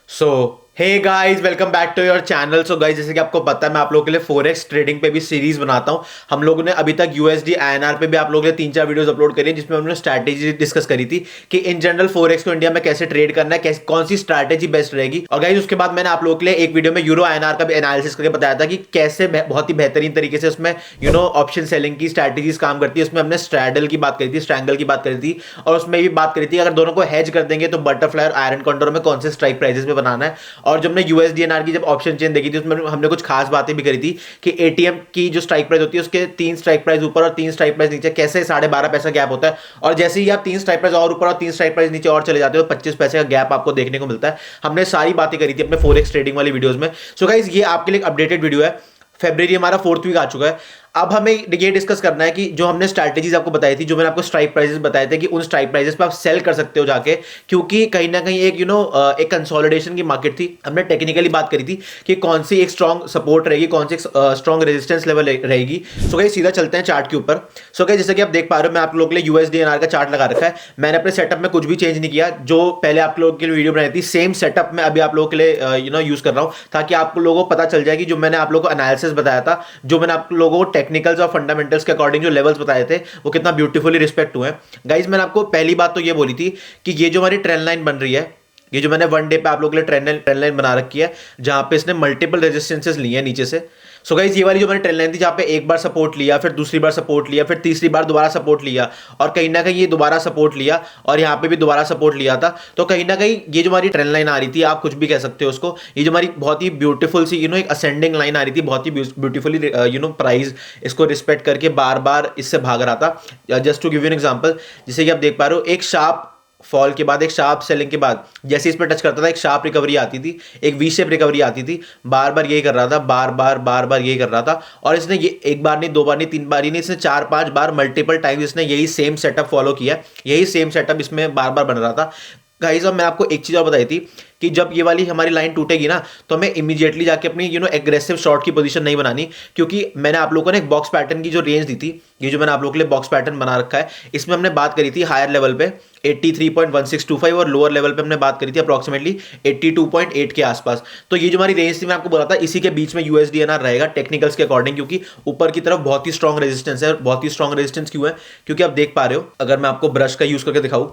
So hey guys, welcome back to your channel. So guys, जैसे कि आपको पता है मैं आप लोगों के लिए फॉरेक्स ट्रेडिंग पे भी सीरीज बनाता हूं। हम लोगों ने अभी तक यूएसडी आईएनआर पे भी आप लोगों के लिए 3-4 वीडियोस अपलोड करी हैं, जिसमें हमने स्ट्रैटेजी डिस्कस करी थी कि इन जनरल फॉरेक्स को इंडिया में कैसे ट्रेड करना है, कैसे कौन सी स्ट्रैटेजी बेस्ट रहेगी। और गाइस, उसके बाद मैंने आप लोगों के लिए एक वीडियो में यूरो आईएनआर का भी एनालिसिस करके बताया था कि कैसे बहुत ही बेहतरीन तरीके से उसमें ऑप्शन सेलिंग की स्ट्रैटेजीज काम करती है। उसमें हमने स्ट्रैडल की बात करी थी, स्ट्रैंगल की बात करी थी, और उसमें भी बात करी थी अगर दोनों को हेज कर देंगे तो बटरफ्लाई और आयरन कॉन्डोर में कौन से स्ट्राइक प्राइसेस पे बनाना है। और जब हमने यूएसडीएनआर की जब ऑप्शन चेन देखी थी, उसमें हमने कुछ खास बातें भी करी थी कि एटीएम की जो स्ट्राइक प्राइस होती है उसके 3 स्ट्राइक प्राइस ऊपर और 3 स्ट्राइक प्राइस नीचे कैसे 12.5 पैसा गैप होता है, और जैसे ही आप 3 स्ट्राइक प्राइस और ऊपर और 3 स्ट्राइक प्राइस नीचे और चले जाते हो 25 पैसे का गैप आपको देखने को मिलता है। हमने सारी बातें करी थी अपने फोरेक्स ट्रेडिंग वाली वीडियोस में। सो गाइस, ये आपके लिए अपडेटेड वीडियो है। फेब्रुअरी हमारा 4th वीक आ चुका है। अब हमें ये डिस्कस करना है कि जो हमने स्ट्रैटेजीज आपको बताई थी, जो मैंने आपको स्ट्राइक प्राइसेस बताए थे कि उन स्ट्राइक प्राइसेस पे आप सेल कर सकते हो जाके, क्योंकि कहीं ना कहीं एक एक कंसोलिडेशन की मार्केट थी। हमने टेक्निकली बात करी थी कि कौन सी एक स्ट्रॉन्ग सपोर्ट रहेगी, कौन सी स्ट्रॉन्ग रेजिस्टेंस लेवल रहेगी। सो गाइस, सीधा चलते हैं चार्ट के ऊपर। सो गाइस, जैसे कि आप देख पा रहे हो, मैं आप लोगों के लिए यूएसडीएनआर का चार्ट लगा रखा है। मैंने अपने सेटअप में कुछ भी चेंज नहीं किया। जो पहले आप लोगों के लिए वीडियो बनाई थी, सेम सेटअप में अभी आप लोगों के लिए यूज कर रहा हूं, ताकि आप लोगों को पता चल जाए कि जो मैंने आप लोगों को एनालिसिस बताया था, जो मैंने आप लोगों को टेक्निकल्स और फंडामेंटल्स के अकॉर्डिंग जो लेवल्स बताए थे, वो कितना ब्यूटीफुली रिस्पेक्ट हुए हैं। गाइस, मैंने आपको पहली बात तो ये बोली थी कि ये जो हमारी ट्रेंड लाइन बन रही है, ये जो मैंने वन डे पे आप लोगों के लिए ट्रेंड लाइन बना रखी है, जहां पे इसने मल्टीपल रेजिस्टेंसेस लिए हैं नीचे से। सो गाइस, ये वाली जो मैंने ट्रेंड लाइन थी, जहां पे एक बार सपोर्ट लिया, फिर दूसरी बार सपोर्ट लिया, फिर तीसरी बार दोबारा सपोर्ट लिया, और कहीं ना कहीं ये दोबारा सपोर्ट लिया, और यहाँ पे भी दोबारा सपोर्ट लिया था। तो कहीं ना कहीं ये जो हमारी ट्रेंड लाइन आ रही थी, आप कुछ भी कह सकते हो उसको, ये जो हमारी बहुत ही ब्यूटीफुल सी एक असेंडिंग लाइन आ रही थी, बहुत ही ब्यूटीफुली प्राइस इसको रिस्पेक्ट करके बार बार इससे भाग रहा था। Just to give you an example, जैसे कि आप देख पा रहे हो, एक शार्प फॉल के बाद, एक शार्प सेलिंग के बाद, जैसे इस पर टच करता था, एक शार्प रिकवरी आती थी, एक वी शेप रिकवरी आती थी। बार बार यही कर रहा था, बार बार यही कर रहा था। और इसने ये एक बार नहीं, दो बार नहीं, 3 बार ही नहीं, इसने 4-5 बार मल्टीपल टाइम्स इसने यही सेम सेटअप फॉलो किया। यही सेम सेटअप इसमें बार बार बन रहा था। गाइस, अब मैं आपको एक चीज और बताई थी कि जब ये वाली हमारी लाइन टूटेगी ना, तो हमें इमीडिएटली जाके अपनी एग्रेसिव शॉर्ट की पोजीशन नहीं बनानी, क्योंकि मैंने आप लोगों को ना एक बॉक्स पैटर्न की जो रेंज दी थी, ये जो मैंने आप लोगों के लिए बॉक्स पैटर्न बना रखा है, इसमें हमने बात करी थी हायर लेवल पे 83.1625, और लोअर लेवल पे हमने बात करी थी अप्रॉक्सीमेटली 82.8 के आसपास। तो ये जो हमारी रेंज थी, मैं आपको बोला था, इसी के बीच में यूएसडीएनआर रहेगा टेक्निकल्स के अकॉर्डिंग, क्योंकि ऊपर की तरफ बहुत ही स्ट्रॉन्ग रेजिस्टेंस है। बहुत ही स्ट्रॉन्ग रेजिस्टेंस क्यों है? क्योंकि आप देख पा रहे हो, अगर मैं आपको ब्रश का यूज करके दिखाऊं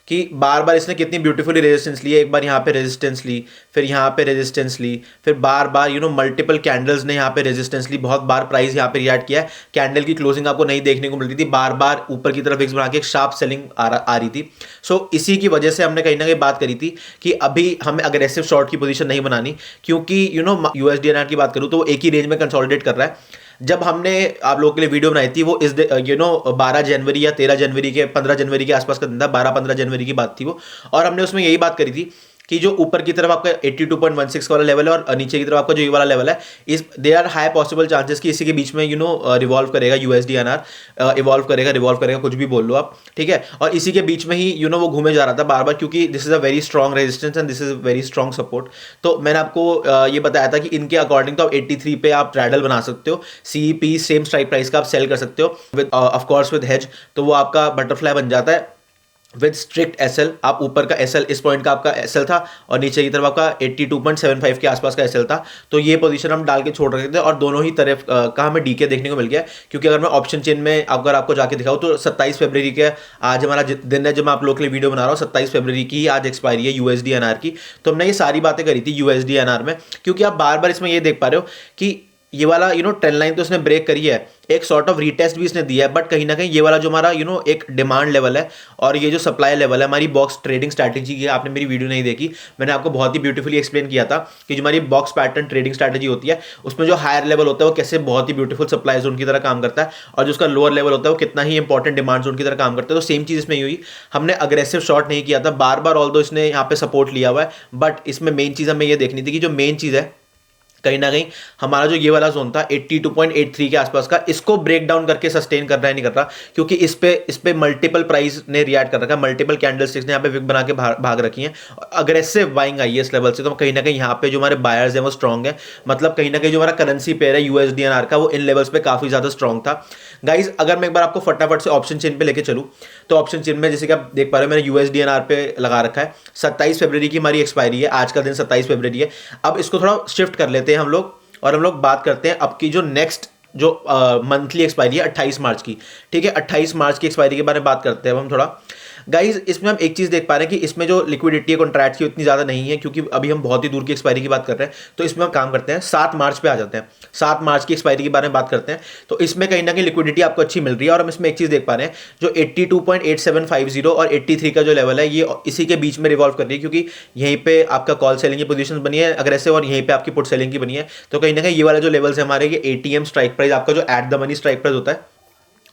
कि बार बार इसने कितनी ब्यूटीफुली रेजिस्टेंस ली है। एक बार यहाँ पे रेजिस्टेंस ली, फिर यहाँ पे रेजिस्टेंस ली, फिर बार बार मल्टीपल कैंडल्स ने यहाँ पे रेजिस्टेंस ली, बहुत बार प्राइस यहाँ पे रिएक्ट किया है। कैंडल की क्लोजिंग आपको नहीं देखने को मिल रही थी, बार बार ऊपर की तरफ विक्स बना के एक शार्प सेलिंग आ रही थी। सो इसी की वजह से हमने कहीं ना कहीं बात करी थी कि अभी हमें अग्रेसिव शॉर्ट की पोजीशन नहीं बनानी, क्योंकि यूएसडीएनआर की बात करूँ तो वो एक ही रेंज में कंसोलिडेट कर रहा है। जब हमने आप लोगों के लिए वीडियो बनाई थी, वो इस 12 जनवरी या 13 जनवरी के 15 जनवरी के आसपास का दिन था, 12-15 जनवरी की बात थी वो। और हमने उसमें यही बात करी थी कि जो ऊपर की तरफ आपका 82.16 वाला लेवल है, और नीचे की तरफ आपका जो ये वाला लेवल है, इस there are high possible chances कि इसी के बीच में रिवॉल्व करेगा यूएसडीएनआर, इवॉल्व करेगा, कुछ भी बोल लो आप, ठीक है। और इसी के बीच में ही वो घूमे जा रहा था बार बार, क्योंकि this is a very strong resistance and this is very strong support. तो मैंने आपको ये बताया था कि इनके अकॉर्डिंग तो आप 83 पे आप ट्रैडल बना सकते हो, सीईपी सेम स्ट्राइक प्राइस का आप सेल कर सकते हो विद ऑफकोर्स विद हेज, तो वो आपका बटरफ्लाई बन जाता है विद स्ट्रिक्ट एसएल। आप ऊपर का एसएल, इस पॉइंट का आपका एसएल था, और नीचे की तरफ आपका 82.75 के आसपास का एसएल था। तो ये पोजीशन हम डाल के छोड़ रखे थे, और दोनों ही तरफ का हमें डीके देखने को मिल गया। क्योंकि अगर मैं ऑप्शन चेन में अगर आपको जाके दिखाऊं तो 27 फरवरी के आज हमारा दिन है, जब मैं आप लोग के लिए वीडियो बना रहा हूँ, 27 फरवरी की आज एक्सपायरी है यूएसडीएनआर की। तो हमने ये सारी बातें करी थी यूएसडीएनआर में, क्योंकि आप बार बार इसमें ये देख पा रहे हो कि ये वाला ट्रेंड लाइन तो इसने ब्रेक करी है, एक सॉर्ट ऑफ रीटेस्ट भी इसने दिया है, बट कहीं ना कहीं ये वाला जो हमारा एक डिमांड लेवल है, और ये जो सप्लाई लेवल है हमारी बॉक्स ट्रेडिंग स्ट्रैटेजी की, आपने मेरी वीडियो नहीं देखी, मैंने आपको बहुत ही ब्यूटीफुली एक्सप्लेन किया था कि जो हमारी बॉक्स पैटर्न ट्रेडिंग स्ट्रैटेजी होती है, उसमें जो हायर लेवल होता है वो कैसे बहुत ही ब्यूटीफुल सप्लाई जोन की तरह काम करता है, और जो उसका लोअर लेवल होता है वो कितना ही इंपॉर्टेंट डिमांड जोन की तरह काम करता है। तो सेम चीज इसमें हुई, हमने अग्रेसिव शॉर्ट नहीं किया था बार बार, ऑल्दो इसने यहाँ पे सपोर्ट लिया हुआ है, बट इसमें मेन चीज हमें ये देखनी थी कि जो मेन चीज है कहीं ना कहीं हमारा जो ये वाला जोन था 82.83 के आसपास का, इसको ब्रेक डाउन करके सस्टेन कर रहा है नहीं कर रहा, क्योंकि इस पे मल्टीपल प्राइस ने रिएक्ट कर रखा है, मल्टीपल कैंडलस्टिक्स ने यहाँ पे विक बना के भाग रखी है, अग्रेसिव बाइंग आई है इस लेवल से। तो कहीं ना कहीं यहाँ पे जो हमारे बायर्स हैं वो स्ट्रॉन्ग है, मतलब कहीं ना कहीं जो हमारा करेंसी पेयर है यूएसडीएनआर का वो इन लेवल्स पे काफी ज्यादा स्ट्रॉन्ग था। गाइज अगर मैं एक बार आपको फटाफट से ऑप्शन चेन पे लेके चलूँ, तो ऑप्शन चेन में जैसे कि आप देख पा रहे हो मैंने यूएसडीएनआर पे लगा रखा है, 27 फरवरी की हमारी एक्सपायरी है, आज का दिन 27 फरवरी है। अब इसको थोड़ा शिफ्ट कर लेते हैं हम लोग, और हम लोग बात करते हैं अब की जो नेक्स्ट जो मंथली एक्सपायरी है 28 मार्च की। ठीक है, 28 मार्च की एक्सपायरी के बारे में बात करते हैं अब हम थोड़ा। गाइज इसमें हम एक चीज देख पा रहे हैं कि इसमें जो लिक्विडिटी है कॉन्ट्रैक्ट की उतनी ज्यादा नहीं है, क्योंकि अभी हम बहुत ही दूर की एक्सपायरी की बात कर रहे हैं। तो इसमें हम काम करते हैं 7 मार्च पे आ जाते हैं, 7 मार्च की एक्सपायरी के बारे में बात करते हैं। तो इसमें कहीं ना कहीं लिक्विडिटी आपको अच्छी मिल रही है, और हम इसमें एक चीज देख पा रहे हैं जो 82.8750 और 83 का जो लेवल है ये इसी के बीच में रिवॉल्व कर रही है, क्योंकि यहीं पे आपका कॉल सेलिंग की पोजीशन बनी है अग्रेसिव, और यहीं पे आपकी पुट सेलिंग की बनी है। तो कहीं ना कहीं ये वाला जो लेवल्स है हमारे, ये एटीएम स्ट्राइक प्राइस आपका जो at the money strike price होता है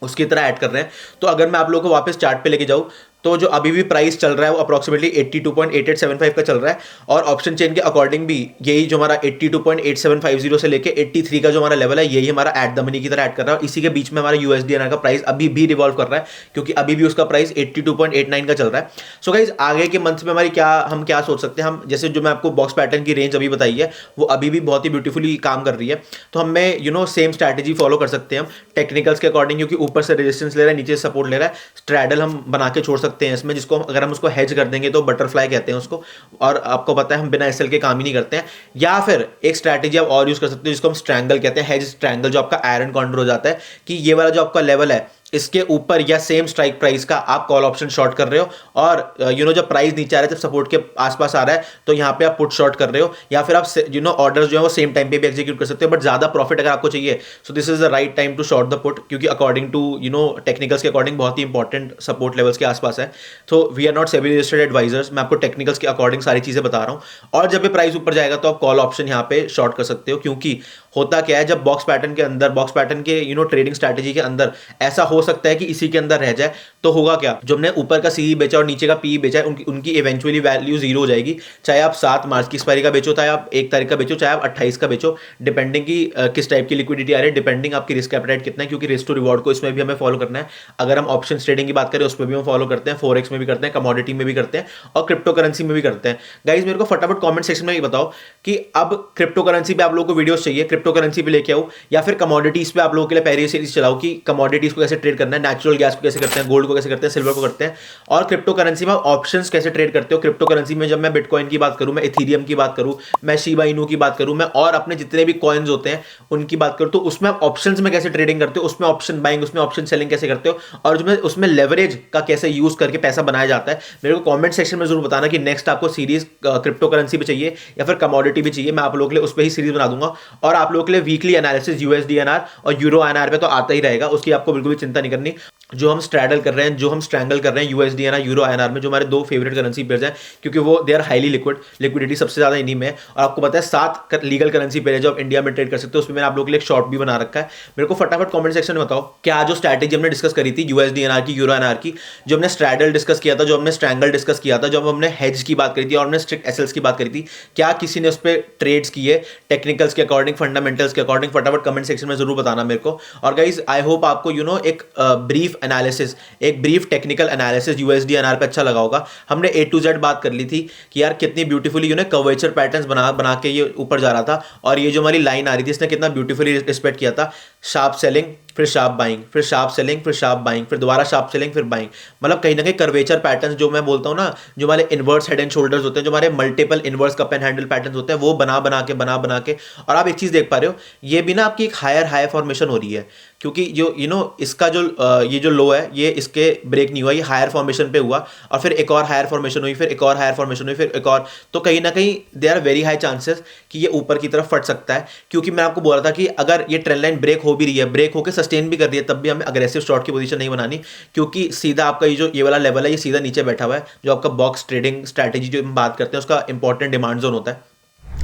उसकी तरह ऐड कर रहे हैं। तो अगर मैं आप लोगों को वापस चार्ट पे लेके जाऊं, तो जो अभी भी प्राइस चल रहा है वो अप्रोक्सीमेटली 82.8875 का चल रहा है, और ऑप्शन चेन के अकॉर्डिंग भी यही जो हमारा 82.8750 से लेके 83 का जो हमारा लेवल है यही हमारा एट द मनी की तरह ऐड कर रहा है। इसी के बीच में हमारा यूएसडीएनआर का प्राइस अभी भी रिवॉल्व कर रहा है, क्योंकि अभी भी उसका प्राइस 82.89 का चल रहा है। सो गाइज आगे के मंथ में हमारी हम क्या सोच सकते हैं, हम जैसे जो मैं आपको बॉक्स पैटर्न की रेंज अभी बताई है वो अभी भी बहुत ही ब्यूटीफुली काम कर रही है। तो हमें सेम स्ट्रैटेजी फॉलो कर सकते हैं हम टेक्निकल्स के अकॉर्डिंग, क्योंकि ऊपर से रेजिस्टेंस ले रहा है, नीचे से सपोर्ट ले रहा है, स्ट्रैडल हम बना के छोड़ सकते हैं इसमें, जिसको अगर हम उसको हेज कर देंगे तो बटरफ्लाई कहते हैं उसको, और आपको पता है हम बिना एसएल के काम ही नहीं करते हैं। या फिर एक स्ट्रैटेजी आप और यूज कर सकते हो जिसको हम स्ट्रैंगल कहते हैं, हेज स्ट्रैंगल, जो आपका आयरन कॉन्डर हो जाता है कि ये वाला जो आपका लेवल है इसके ऊपर या सेम स्ट्राइक प्राइस का आप कॉल ऑप्शन शॉर्ट कर रहे हो, और जब प्राइस नीचे आ रहा है, जब सपोर्ट के आसपास आ रहा है, तो यहाँ पे आप पुट शॉर्ट कर रहे हो, या फिर आप ऑर्डर्स जो है वो सेम टाइम पे भी एग्जीक्यूट कर सकते हो। बट ज्यादा प्रॉफिट अगर आपको चाहिए, so this is the right time to short the put, क्योंकि अकॉर्डिंग टू टेक्निकल्स के अकॉर्डिंग बहुत ही इंपॉर्टेंट सपोर्ट लेवल्स के आसपास है। तो we are not SEBI registered advisors, मैं आपको टेक्निकल्स के अकॉर्डिंग सारी चीजें बता रहा हूँ। और जब ये प्राइस ऊपर जाएगा तो आप कॉल ऑप्शन यहाँ पे शॉर्ट कर सकते हो, क्योंकि होता क्या है, जब बॉक्स पैटर्न के अंदर, बॉक्स पैटर्न के ट्रेडिंग स्ट्रैटेजी के अंदर ऐसा हो सकता है कि इसी के अंदर रह जाए, तो होगा क्या, जो हमने ऊपर का सीई बेचा और नीचे का पी बेचा है उनकी इवेंचुअली वैल्यू जीरो हो जाएगी। चाहे आप 7 मार्च की एक्सपायरी का बेचो, चाहे आप 1 तारीख का बेचो, चाहे आप 28 का बेचो, डिपेंडिंग की किस टाइप की लिक्विडिटी आ रही है, डिपेंडिंग आपकी रिस्क एपेटाइट कितना है, क्योंकि रिस्क टू रिवॉर्ड को इसमें भी हमें फॉलो करना है। अगर हम ऑप्शन ट्रेडिंग की बात करें उसमें भी हम फॉलो करते हैं, फॉरेक्स में भी करते हैं, कमोडिटी में भी करते हैं, और क्रिप्टो करेंसी में भी करते हैं। गाइज मेरे को फटाफट कॉमेंट सेक्शन में ये बताओ कि अब क्रिप्टो करेंसी पे आप लोगों को वीडियोस चाहिए, क्रिप्टो करेंसी पे लेके आओ, या फिर कमोडिटीज पे आप लोगों के लिए पहले सीरीज चलाओ कि कमोडिटीज को कैसे ट्रेड करना है, नेचुरल गैस को कैसे करते हैं, गोल्ड को कैसे करते हैं, सिल्वर को करते हैं, और क्रिप्टो करेंसी में ऑप्शंस कैसे ट्रेड करते हो। क्रिप्टो करेंसी में जब मैं बिटकॉइन की बात करूं, मैं इथीरियम की बात करूं, मैं शिबा इनू की बात करूं, मैं और अपने जितने भी कॉइन्स होते हैं उनकी बात करूं, तो उसमें आप ऑप्शंस में कैसे ट्रेडिंग करते हो, उसमें ऑप्शन बाइंग, उसमें ऑप्शन सेलिंग कैसे करते हो, और उसमें लेवरेज का कैसे यूज करके पैसा बनाया जाता है। मेरे को कमेंट सेक्शन में जरूर बताना कि नेक्स्ट आपको सीरीज क्रिप्टो करेंसी पे चाहिए या फिर कमोडिटी भी चाहिए, मैं आप लोगों के लिए उस पर ही सीरीज बना दूंगा। और आप लोगों के लिए वीकली एनालिसिस यूएसडीएनआर और यूरो एनआर पे तो आता ही रहेगा, उसकी आपको बिल्कुल भी चिंता नहीं करनी। जो हम स्ट्रैडल कर रहे हैं, जो हम स्ट्रैंगल कर रहे हैं यूएसडीएनआर यूरो एनआर में, जो हमारे 2 फेवरेट करेंसी पेयर्स हैं, क्योंकि वो they are highly liquid, liquidity सबसे ज्यादा इन्हीं में है। और आपको पता है 7 लीगल करेंसी पेयर है जो आप इंडिया में ट्रेड कर सकते हो, उसमें मैंने आप लोगों के लिए एक शॉर्ट भी बना रखा है। मेरे को फटाफट कमेंट सेक्शन में बताओ क्या जो स्ट्रैटेजी हमने डिस्कस करी थी यूएसडीएनआर की, यूरो एनआर की, जो हमने स्ट्रैडल डिस्कस किया था, जो हमने स्ट्रैंगल डिस्कस किया था, जो हमने हेज की बात करी थी और हमने स्ट्रिक्ट एसएल्स की बात करी थी, क्या किसी ने उस पर ट्रेड्स किए टेक्निकल्स के अकॉर्डिंग, फंडामेंटल्स के अकॉर्डिंग? फटाफट कमेंट सेक्शन में जरूर बताना मेरे को। और गाइज आई होप आपको एक ब्रीफ एनालिसिस, एक ब्रीफ टेक्निकल एनालिसिस यूएसडीएनआर पे अच्छा लगा होगा। हमने ए टू जेड बात कर ली थी कि यार कितनी ब्यूटीफुली कर्वेचर पैटर्न्स बना के ये ऊपर जा रहा था, और ये जो हमारी लाइन आ रही थी इसने कितना ब्यूटीफुली रिस्पेक्ट किया था। शार्प सेलिंग, फिर शार्प बाइंग, फिर शार्प सेलिंग, फिर शार्प बाइंग, फिर दोबारा शार्प सेलिंग, फिर बाइंग। मतलब कहीं ना कहीं कर्वेचर पैटर्न्स, जो मैं बोलता हूँ ना, जो हमारे इनवर्स हेड एंड शोल्डर्स होते हैं, जो हमारे multiple inverse cup and handle patterns होते हैं, वो बना बना के। और आप एक चीज देख पा रहे हो, ये भी ना आपकी एक हायर फॉर्मेशन हो रही है, क्योंकि जो इसका जो ये जो लो है ये इसके ब्रेक नहीं हुआ, ये हायर फॉर्मेशन पे हुआ, और फिर एक और हायर फॉर्मेशन हुई, फिर एक और हायर फॉर्मेशन हुई, फिर एक और। तो कहीं ना कहीं there are very high chances कि ये ऊपर की तरफ फट सकता है, क्योंकि मैं आपको बोल रहा था कि अगर ये ट्रेंड लाइन ब्रेक हो भी रही है, ब्रेक होकर सस्टेन भी कर रही है, तब भी हमें अग्रेसिव शॉर्ट की पोजीशन नहीं बनानी, क्योंकि सीधा आपका ये वाला लेवल है, ये सीधा नीचे बैठा हुआ है, जो आपका बॉक्स ट्रेडिंग स्ट्रैटेजी जो हम बात करते हैं उसका इंपॉर्टेंट डिमांड जोन होता है।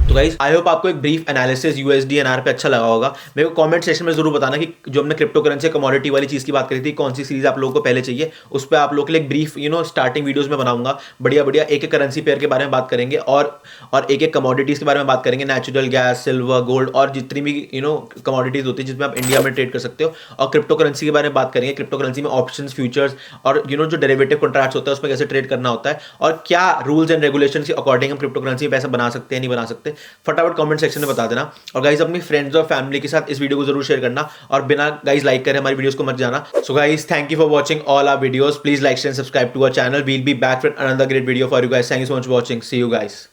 तो गाइस आई होप आपको एक ब्रीफ एनालिसिस यूएसडी एनआर पे अच्छा लगा होगा। मेरे को कमेंट सेक्शन में जरूर बताना कि जो हमने क्रिप्टो करेंसी कमोडिटी वाली चीज की बात करी थी, कौन सी सीरीज आप लोगों को पहले चाहिए। उस पर आप लोगों के लिए एक ब्रीफ स्टार्टिंग वीडियोस में बनाऊंगा, बढ़िया बढ़िया एक एक करेंसी पेयर के बारे में बात करेंगे और एक एक कमोडिटीज के बारे में बात करेंगे, नेचुरल गैस, सिल्वर, गोल्ड और जितनी भी कमोडिटीज होती है जिसमें आप इंडिया में ट्रेड कर सकते हो। और क्रिप्टो करेंसी के बारे में बात करेंगे, क्रिप्टो करेंसी में ऑप्शंस, फ्यूचर्स और जो डेरिवेटिव कॉन्ट्रैक्ट्स होता है उसमें कैसे ट्रेड करना होता है और क्या रूल्स एंड रेगुलेशन के अकॉर्डिंग हम क्रिप्टो करेंसी में पैसा बना सकते हैं नहीं बना सकते। फटाफट कमेंट सेक्शन में बता देना। और गाइज अपनी फ्रेंड्स और फैमिली के साथ इस वीडियो को जरूर शेयर करना और बिना गाइज लाइक करे हमारी वीडियोस को मत जाना। So guys thank you for watching all our videos, please like and subscribe to our channel. We'll be back with another great video for you guys. Thank you so much for watching, see you guys.